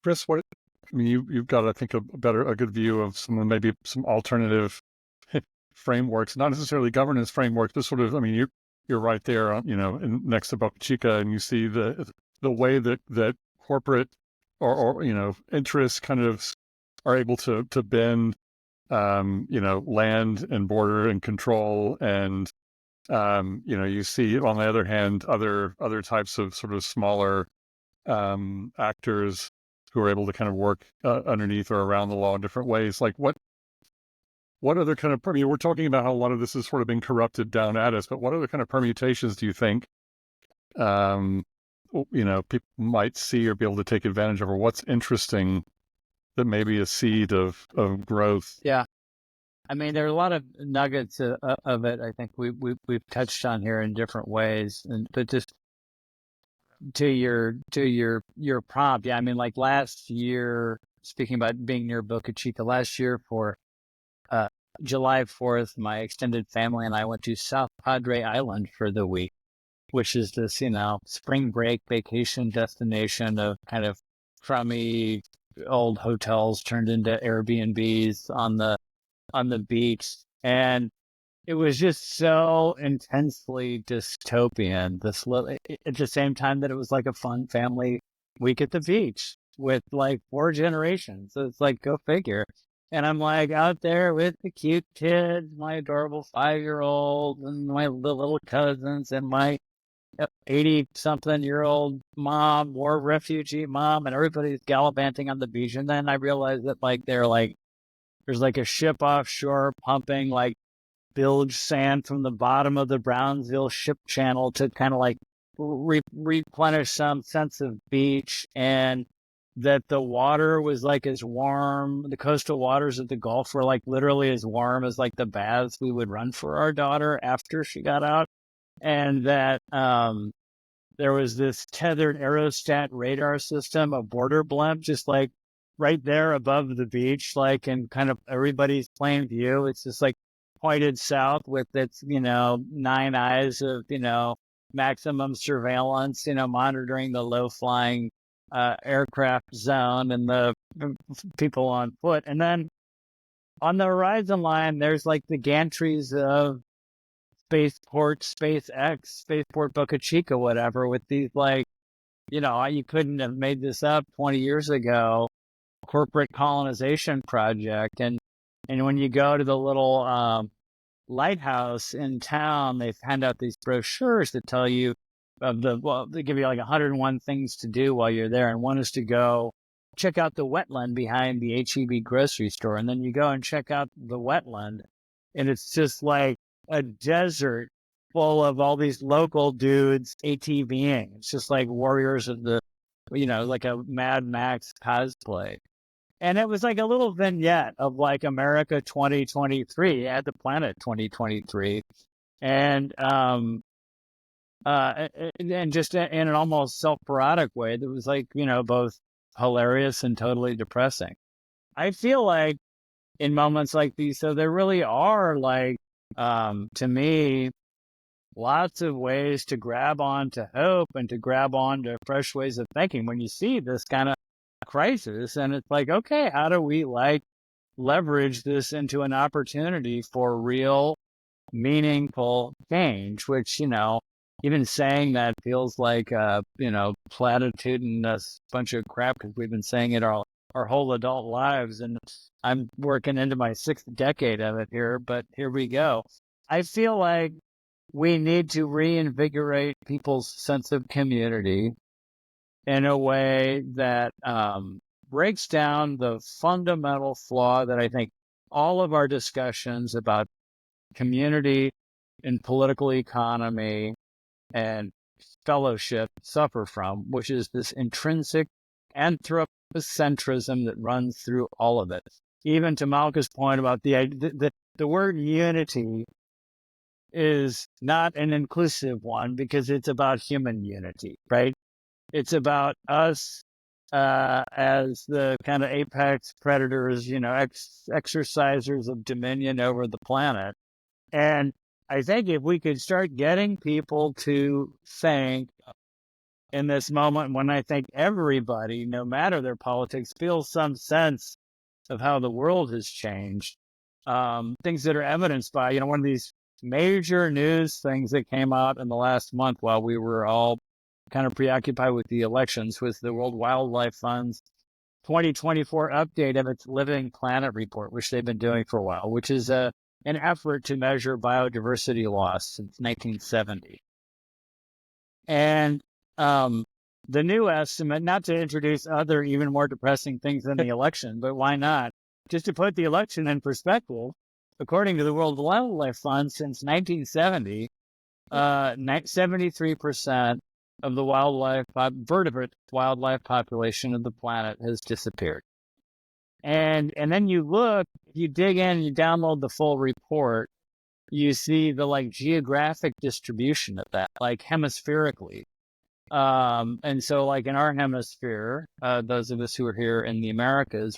A: Chris, you've got, I think, a good view of maybe some alternative frameworks, not necessarily governance frameworks, but sort of, you're right there, next to Boca Chica, and you see the way that corporate or interests kind of are able to bend, land and border and control, and you see on the other hand other types of sort of smaller actors who are able to kind of work underneath or around the law in different ways. Like what other kind of, we're talking about how a lot of this has sort of been corrupted down at us, but what other kind of permutations do you think, people might see or be able to take advantage of, or what's interesting that may be a seed of growth?
D: Yeah. There are a lot of nuggets of it. I think we've touched on here in different ways, but just to your prompt, yeah. Like last year, speaking about being near Boca Chica, last year for July 4th, my extended family and I went to South Padre Island for the week, which is this, spring break vacation destination of kind of crummy old hotels turned into Airbnbs on the beach. And it was just so intensely dystopian, at the same time that it was like a fun family week at the beach with like 4 generations. So it's like, go figure. And I'm like out there with the cute kids, my adorable 5-year-old, and the little cousins, and my 80-something-year-old mom, war refugee mom, and everybody's gallivanting on the beach. And then I realized that there's like a ship offshore pumping like bilge sand from the bottom of the Brownsville ship channel to kind of like replenish some sense of beach, and that the water was like as warm. The coastal waters of the Gulf were like literally as warm as like the baths we would run for our daughter after she got out. And that there was this tethered aerostat radar system, a border blimp, just like right there above the beach, like in kind of everybody's plain view. It's just like pointed south with its, 9 eyes of, maximum surveillance, monitoring the low flying aircraft zone and the people on foot. And then on the horizon line, there's like the gantries of Spaceport Boca Chica, whatever, with these like, you couldn't have made this up 20 years ago, corporate colonization project. And when you go to the little lighthouse in town, they hand out these brochures that tell you they give you like 101 things to do while you're there. And one is to go check out the wetland behind the HEB grocery store. And then you go and check out the wetland, and it's just like a desert full of all these local dudes ATVing. It's just like warriors of the, like a Mad Max cosplay. And it was like a little vignette of like America 2023 at the planet 2023. And just in an almost self-parodic way that was like, both hilarious and totally depressing. I feel like in moments like these, so there really are like, to me, lots of ways to grab onto hope and to grab onto fresh ways of thinking when you see this kind of crisis. And it's like, okay, how do we like leverage this into an opportunity for real, meaningful change, which, even saying that feels like, platitudinous bunch of crap because we've been saying it our whole adult lives. And I'm working into my 6th decade of it here, but here we go. I feel like we need to reinvigorate people's sense of community in a way that breaks down the fundamental flaw that I think all of our discussions about community and political economy and fellowship suffer from, which is this intrinsic anthropocentrism that runs through all of it. Even to Malka's point about the word unity is not an inclusive one because it's about human unity, right? It's about us as the kind of apex predators, exercisers of dominion over the planet. And I think if we could start getting people to think in this moment when I think everybody, no matter their politics, feels some sense of how the world has changed, things that are evidenced by, one of these major news things that came out in the last month while we were all kind of preoccupied with the elections was the World Wildlife Fund's 2024 update of its Living Planet report, which they've been doing for a while, which is an effort to measure biodiversity loss since 1970. And the new estimate, not to introduce other even more depressing things than the election, but why not? Just to put the election in perspective, according to the World Wildlife Fund, since 1970, 73% of the vertebrate wildlife population of the planet has disappeared. And then you dig in, you download the full report, you see the geographic distribution of that, hemispherically. And so in our hemisphere, those of us who are here in the Americas,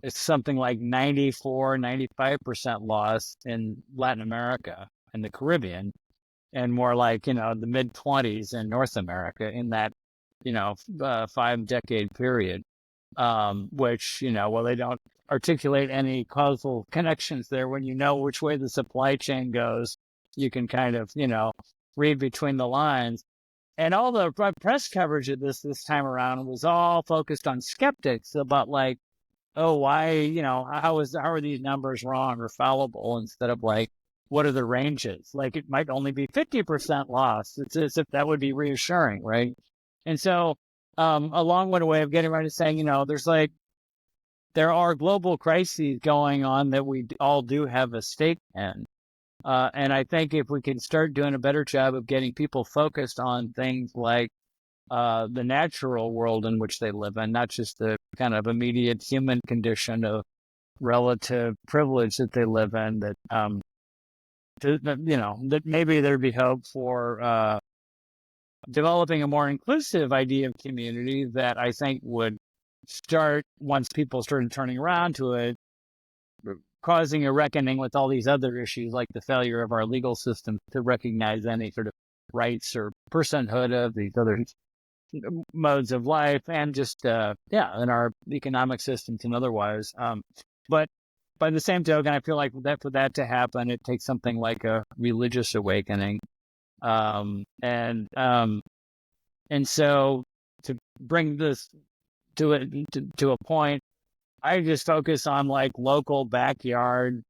D: it's something like 94, 95% loss in Latin America and the Caribbean, and more the mid-20s in North America in that, 5-decade period, which, they don't articulate any causal connections there. When you know which way the supply chain goes, you can kind of, read between the lines. And all the press coverage of this time around was all focused on skeptics about oh, why, how are these numbers wrong or fallible, instead of what are the ranges? It might only be 50% loss. It's as if that would be reassuring, right? And so a long-winded way of getting around to saying, there are global crises going on that we all do have a stake in. And I think if we can start doing a better job of getting people focused on things like the natural world in which they live in, not just the kind of immediate human condition of relative privilege that they live in, that that maybe there'd be hope for developing a more inclusive idea of community that I think would start, once people started turning around to it, causing a reckoning with all these other issues, like the failure of our legal system to recognize any sort of rights or personhood of these other modes of life, and just in our economic systems and otherwise. But by the same token, I feel like for that to happen, it takes something like a religious awakening, and so to bring this to a point, I just focus on local backyard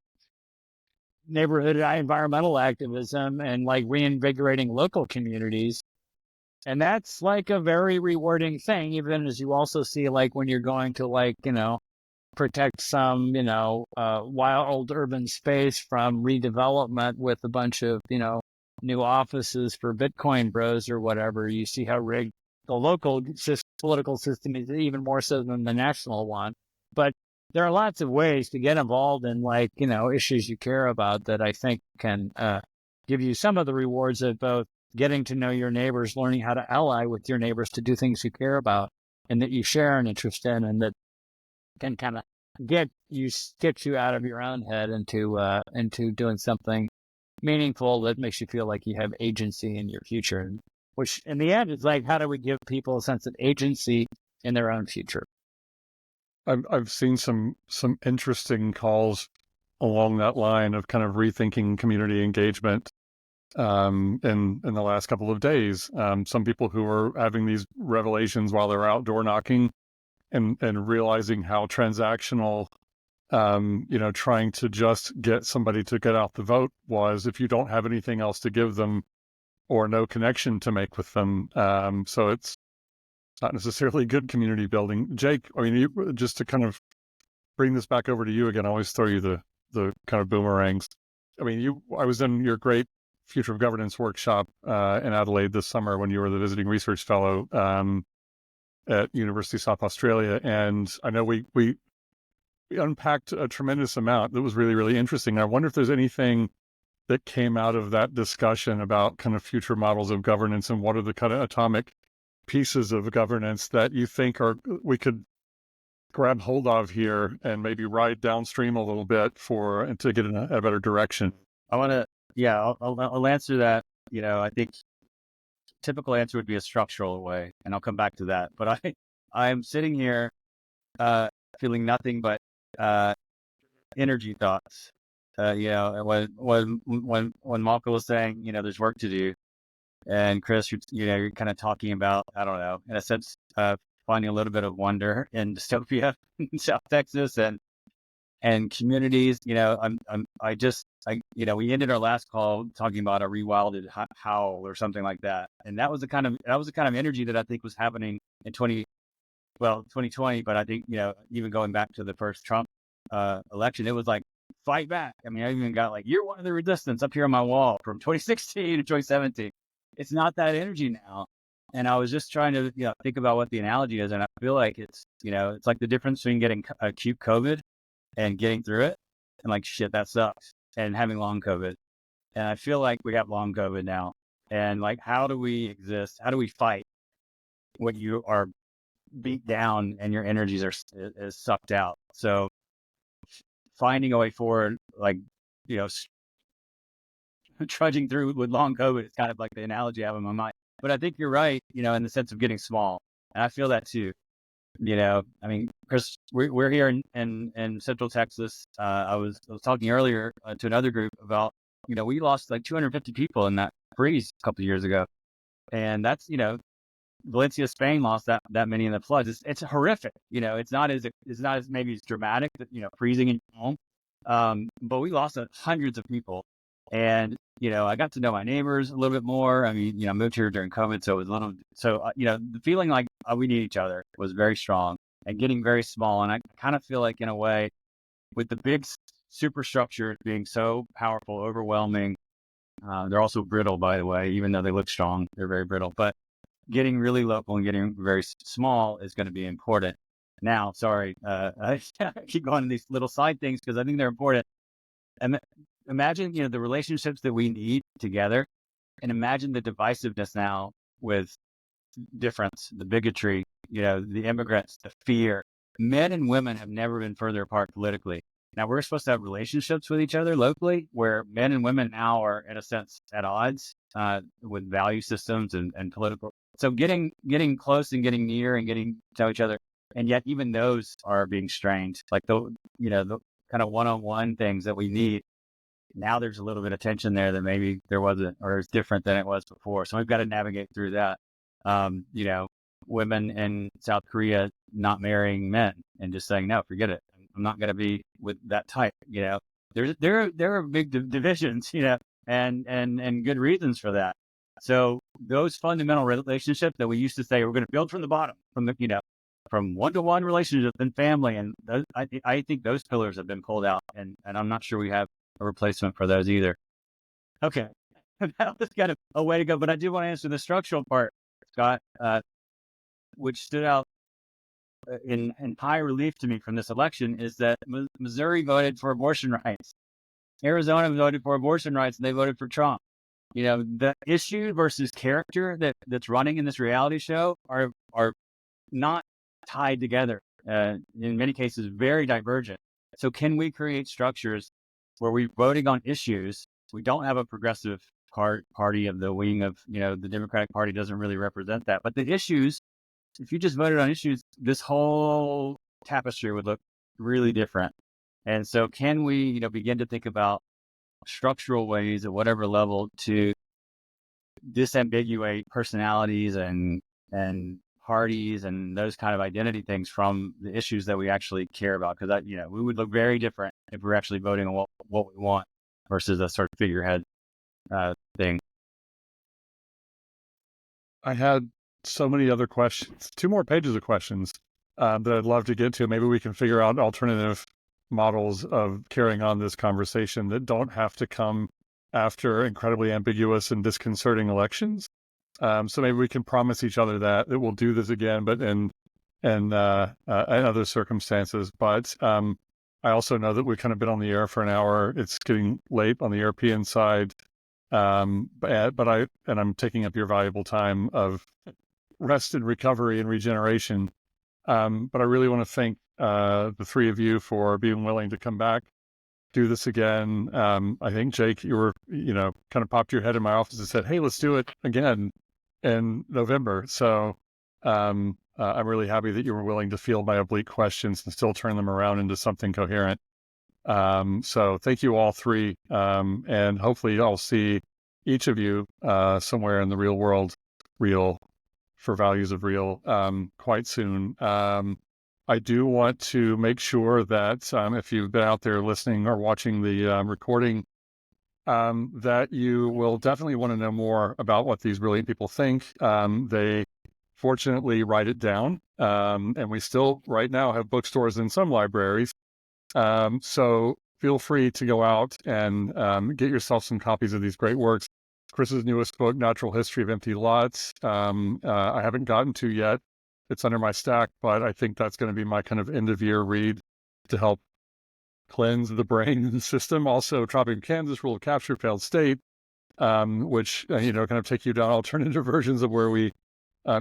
D: neighborhood environmental activism and reinvigorating local communities. And that's a very rewarding thing, even as you also see when you're going to protect some, wild urban space from redevelopment with a bunch of, new offices for Bitcoin bros or whatever. You see how rigged the local political system is, even more so than the national one. But there are lots of ways to get involved in issues you care about that I think can give you some of the rewards of both getting to know your neighbors, learning how to ally with your neighbors to do things you care about and that you share an interest in, and that can kind of get you out of your own head into doing something meaningful that makes you feel like you have agency in your future, which in the end is how do we give people a sense of agency in their own future?
A: I've seen some interesting calls along that line of kind of rethinking community engagement in the last couple of days. Some people who are having these revelations while they're outdoor knocking and realizing how transactional, trying to just get somebody to get out the vote was if you don't have anything else to give them or no connection to make with them. So it's not necessarily good community building. Jake, just to kind of bring this back over to you again, I always throw you the kind of boomerangs. I mean, I was in your great Future of Governance workshop in Adelaide this summer when you were the visiting research fellow at University of South Australia, and I know we unpacked a tremendous amount that was really, really interesting. I wonder if there's anything that came out of that discussion about kind of future models of governance and what are the kind of atomic pieces of governance that you think we could grab hold of here and maybe ride downstream a little bit and to get in a better direction.
C: I want to, I'll answer that. I think typical answer would be a structural way, and I'll come back to that. But I'm sitting here feeling nothing but energy thoughts. When Malka was saying, there's work to do, and Chris, you're kind of talking about, I don't know, in a sense, finding a little bit of wonder in dystopia in South Texas and communities. We ended our last call talking about a rewilded howl or something like that, and that was the kind of energy that I think was happening in 2020. But I think even going back to the first Trump election, it was like fight back. I mean, I even got like, you're one of the resistance up here on my wall from 2016 to 2017. It's not that energy now. And I was just trying to think about what the analogy is, and I feel like it's like the difference between getting acute COVID and getting through it, and like, shit, that sucks, and having long COVID. And I feel like we have long COVID now, and like, how do we exist? How do we fight when you are beat down and your energies is sucked out? So finding a way forward, like, trudging through with long COVID is kind of like the analogy I have in my mind. But I think you're right, in the sense of getting small. And I feel that too. I mean, Chris, we're here in Central Texas. I was talking earlier to another group about, we lost like 250 people in that freeze a couple of years ago. And that's, Valencia, Spain lost that many in the floods. It's horrific. It's not as maybe as dramatic that, freezing in your home. But we lost hundreds of people. And, I got to know my neighbors a little bit more. I mean, I moved here during COVID, so it was the feeling like we need each other was very strong and getting very small. And I kind of feel like, in a way, with the big superstructures being so powerful, overwhelming, they're also brittle, by the way, even though they look strong, they're very brittle. But getting really local and getting very small is going to be important. Now, sorry, I keep going to these little side things because I think they're important. And imagine, the relationships that we need together, and imagine the divisiveness now with difference, the bigotry, the immigrants, the fear. Men and women have never been further apart politically. Now we're supposed to have relationships with each other locally, where men and women now are, in a sense, at odds with value systems and political. So getting close and getting near and getting to know each other, and yet even those are being strained. Like the kind of one-on-one things that we need. Now there's a little bit of tension there that maybe there wasn't, or is different than it was before. So we've got to navigate through that. Women in South Korea not marrying men and just saying, no, forget it. I'm not going to be with that type. There are big divisions, and good reasons for that. So those fundamental relationships that we used to say we're going to build from the bottom, from one-to-one relationship and family, and those, I think those pillars have been pulled out, and I'm not sure we have a replacement for those either. Okay, that was kind of a way to go, but I do want to answer the structural part, Scott, which stood out in high relief to me from this election, is that Missouri voted for abortion rights. Arizona voted for abortion rights, and they voted for Trump. The issue versus character that's running in this reality show are not tied together. In many cases, very divergent. So can we create structures where we're voting on issues? We don't have a progressive party of the wing of, the Democratic Party doesn't really represent that. But the issues, if you just voted on issues, this whole tapestry would look really different. And so can we, begin to think about structural ways at whatever level to disambiguate personalities and parties and those kind of identity things from the issues that we actually care about? Because we would look very different if we're actually voting on what we want versus a sort of figurehead thing.
A: I had so many other questions, 2 more pages of questions that I'd love to get to. Maybe we can figure out alternative models of carrying on this conversation that don't have to come after incredibly ambiguous and disconcerting elections. So maybe we can promise each other that we'll do this again, but in other circumstances. But I also know that we've kind of been on the air for an hour. It's getting late on the European side. But I'm taking up your valuable time of rest and recovery and regeneration. But I really want to thank the three of you for being willing to come back, do this again. I think, Jake, you were, kind of popped your head in my office and said, hey, let's do it again in November. So I'm really happy that you were willing to field my oblique questions and still turn them around into something coherent. So thank you all three. And hopefully I'll see each of you somewhere in the real world, real for values of real, quite soon. I do want to make sure that if you've been out there listening or watching the recording, that you will definitely want to know more about what these brilliant people think. They fortunately write it down, and we still right now have bookstores in some libraries. So feel free to go out and get yourself some copies of these great works. Chris's newest book, Natural History of Empty Lots, I haven't gotten to yet. It's under my stack, but I think that's going to be my kind of end-of-year read to help cleanse the brain and the system. Also, Tropic Kansas, Rule of Capture, Failed State, which, kind of take you down alternative versions of where we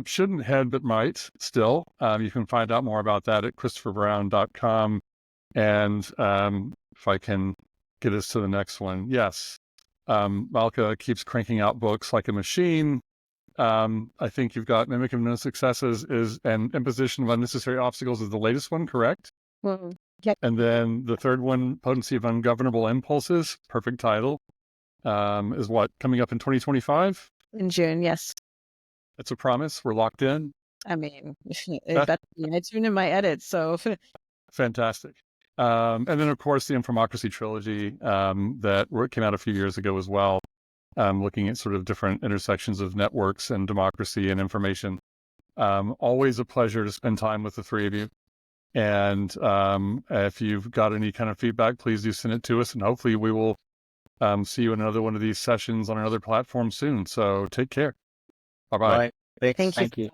A: shouldn't head, but might still. You can find out more about that at christopherbrown.com. And if I can get us to the next one. Yes. Malka keeps cranking out books like a machine. I think you've got Mimic of No Successes and Imposition of Unnecessary Obstacles is the latest one, correct?
B: Mm, yeah.
A: And then the third one, Potency of Ungovernable Impulses, perfect title, is what, coming up in 2025?
B: In June, yes.
A: That's a promise. We're locked in.
B: I mean, that's in my edits, so.
A: Fantastic. And then, of course, the Infomocracy trilogy that came out a few years ago as well, looking at sort of different intersections of networks and democracy and information. Always a pleasure to spend time with the three of you. And if you've got any kind of feedback, please do send it to us. And hopefully we will see you in another one of these sessions on another platform soon. So take care. Bye-bye.
C: All right.
B: Thank you.